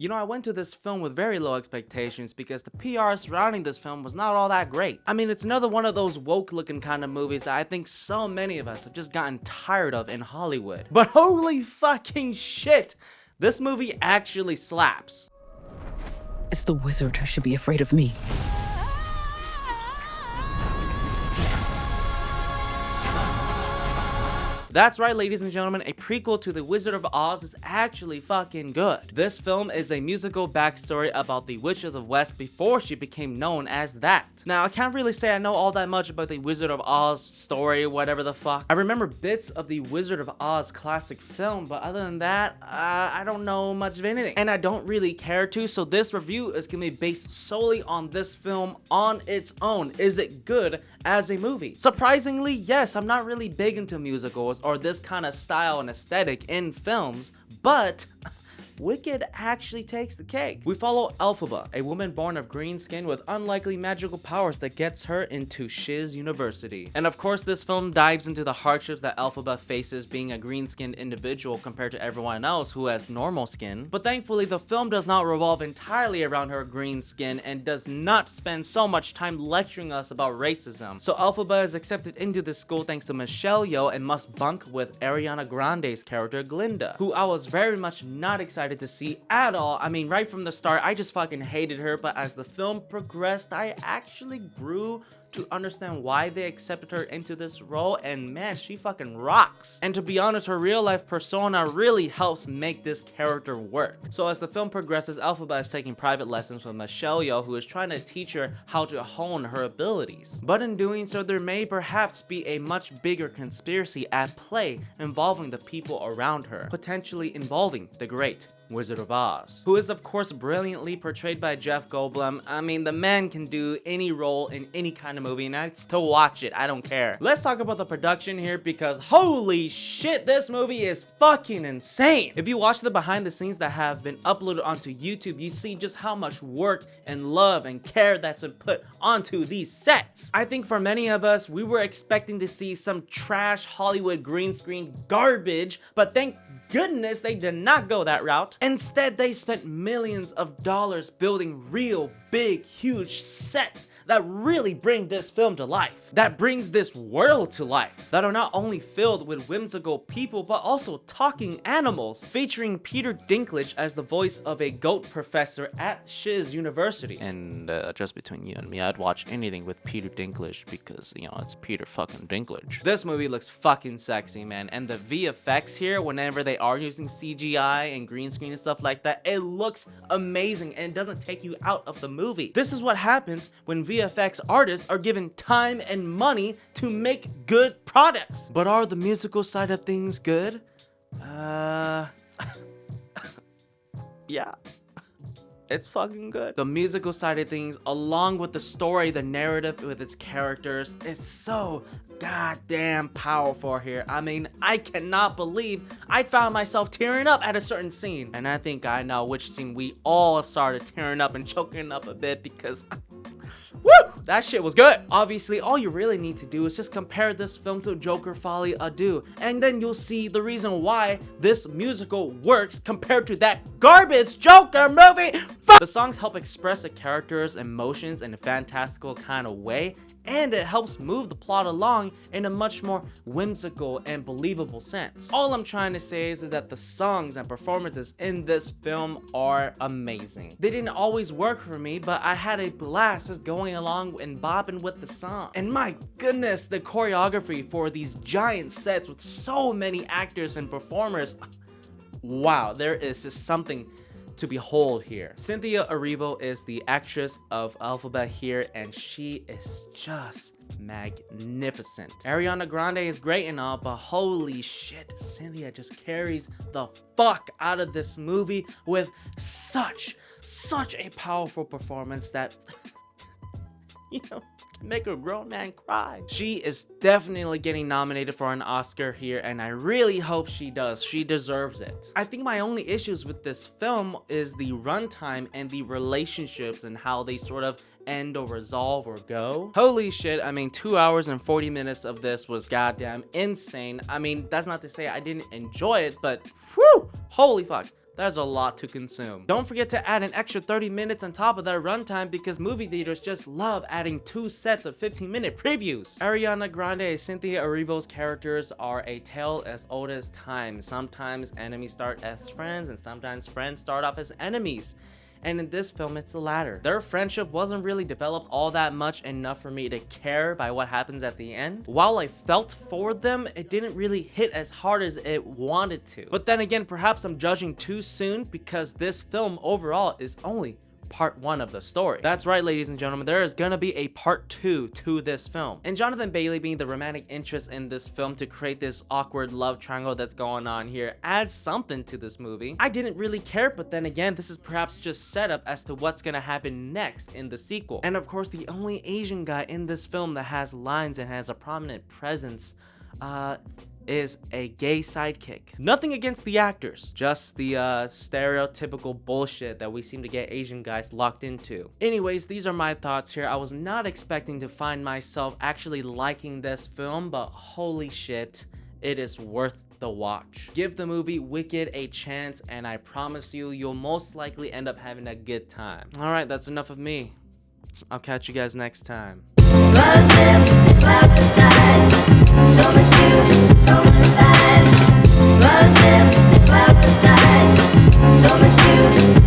You know, I went to this film with very low expectations because the PR surrounding this film was not all that great. I mean, it's another one of those woke looking kind of movies that I think so many of us have just gotten tired of in Hollywood. But holy fucking shit, this movie actually slaps. It's the wizard who should be afraid of me. That's right, ladies and gentlemen, a prequel to The Wizard of Oz is actually fucking good. This film is a musical backstory about the Witch of the West before she became known as that. Now, I can't really say I know all that much about the Wizard of Oz story, whatever the fuck. I remember bits of the Wizard of Oz classic film, but other than that, I don't know much of anything. And I don't really care to, so this review is gonna be based solely on this film on its own. Is it good as a movie? Surprisingly, yes, I'm not really big into musicals or this kind of style and aesthetic in films, but Wicked actually takes the cake. We follow Elphaba, a woman born of green skin with unlikely magical powers that gets her into Shiz University. And of course, this film dives into the hardships that Elphaba faces being a green-skinned individual compared to everyone else who has normal skin. But thankfully, the film does not revolve entirely around her green skin and does not spend so much time lecturing us about racism. So Elphaba is accepted into the school thanks to Michelle Yeoh and must bunk with Ariana Grande's character Glinda, who I was very much not excited to see at all. I mean, right from the start, I just fucking hated her, but as the film progressed, I actually grew to understand why they accepted her into this role, and man, she fucking rocks. And to be honest, her real life persona really helps make this character work. So as the film progresses, Elphaba is taking private lessons with Michelle Yeoh, who is trying to teach her how to hone her abilities. But in doing so, there may perhaps be a much bigger conspiracy at play involving the people around her, potentially involving the great Wizard of Oz, who is of course brilliantly portrayed by Jeff Goldblum. I mean, the man can do any role in any kind of movie and I'd still watch it, I don't care. Let's talk about the production here because holy shit, this movie is fucking insane. If you watch the behind the scenes that have been uploaded onto YouTube, you see just how much work and love and care that's been put onto these sets. I think for many of us, we were expecting to see some trash Hollywood green screen garbage, but thank goodness they did not go that route. Instead, they spent millions of dollars building real big, huge sets that really bring this film to life, that brings this world to life, that are not only filled with whimsical people, but also talking animals, featuring Peter Dinklage as the voice of a goat professor at Shiz University. And just between you and me, I'd watch anything with Peter Dinklage because, you know, it's Peter fucking Dinklage. This movie looks fucking sexy, man, and the VFX here, whenever they are using CGI and green screen and stuff like that, it looks amazing and it doesn't take you out of the movie. This is what happens when VFX artists are given time and money to make good products. But are the musical side of things good? Yeah. It's fucking good. The musical side of things, along with the story, the narrative with its characters, is so goddamn powerful here. I mean, I cannot believe I found myself tearing up at a certain scene. And I think I know which scene we all started tearing up and choking up a bit because woo! That shit was good. Obviously, all you really need to do is just compare this film to Joker Folly Ado, and then you'll see the reason why this musical works compared to that garbage Joker movie. The songs help express the characters' emotions in a fantastical kind of way, and it helps move the plot along in a much more whimsical and believable sense. All I'm trying to say is that the songs and performances in this film are amazing. They didn't always work for me, but I had a blast just going along and bopping with the song. And my goodness, the choreography for these giant sets with so many actors and performers, wow, there is just something to behold here. Cynthia Erivo is the actress of Elphaba here, and she is just magnificent. Ariana Grande is great and all, but holy shit, Cynthia just carries the fuck out of this movie with such a powerful performance that you know, can make a grown man cry. She is definitely getting nominated for an Oscar here, and I really hope she does. She deserves it. I think my only issues with this film is the runtime and the relationships and how they sort of end or resolve or go. Holy shit, I mean, 2 hours and 40 minutes of this was goddamn insane. I mean, that's not to say I didn't enjoy it, but whew, holy fuck. There's a lot to consume. Don't forget to add an extra 30 minutes on top of that runtime because movie theaters just love adding 2 sets of 15-minute previews. Ariana Grande and Cynthia Erivo's characters are a tale as old as time. Sometimes enemies start as friends and sometimes friends start off as enemies. And in this film, it's the latter. Their friendship wasn't really developed all that much enough for me to care by what happens at the end. While I felt for them, it didn't really hit as hard as it wanted to. But then again, perhaps I'm judging too soon because this film overall is only part 1 of the story. That's right, ladies and gentlemen, there is gonna be a part 2 to this film. And Jonathan Bailey being the romantic interest in this film to create this awkward love triangle that's going on here adds something to this movie. I didn't really care, but then again, this is perhaps just setup as to what's gonna happen next in the sequel. And of course, the only Asian guy in this film that has lines and has a prominent presence is a gay sidekick. Nothing against the actors, just the stereotypical bullshit that we seem to get Asian guys locked into. Anyways, these are my thoughts here. I was not expecting to find myself actually liking this film, but holy shit, it is worth the watch. Give the movie Wicked a chance, and I promise you, you'll most likely end up having a good time. Alright, that's enough of me. I'll catch you guys next time. So much food, so much time. So much food.